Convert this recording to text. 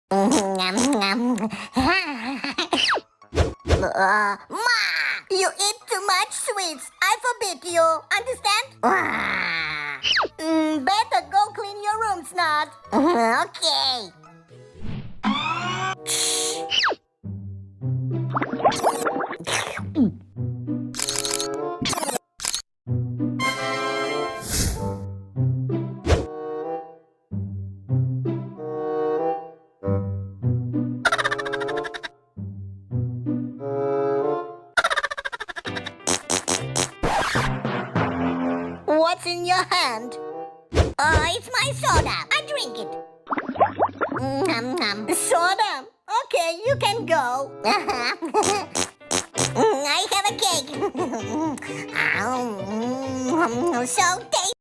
Ma! You eat too much sweets. I forbid you. Understand? Better go clean your room, Snot. Okay. What's in your hand? It's my soda. I drink it. Soda? Okay, you can go. I have a cake. So tasty.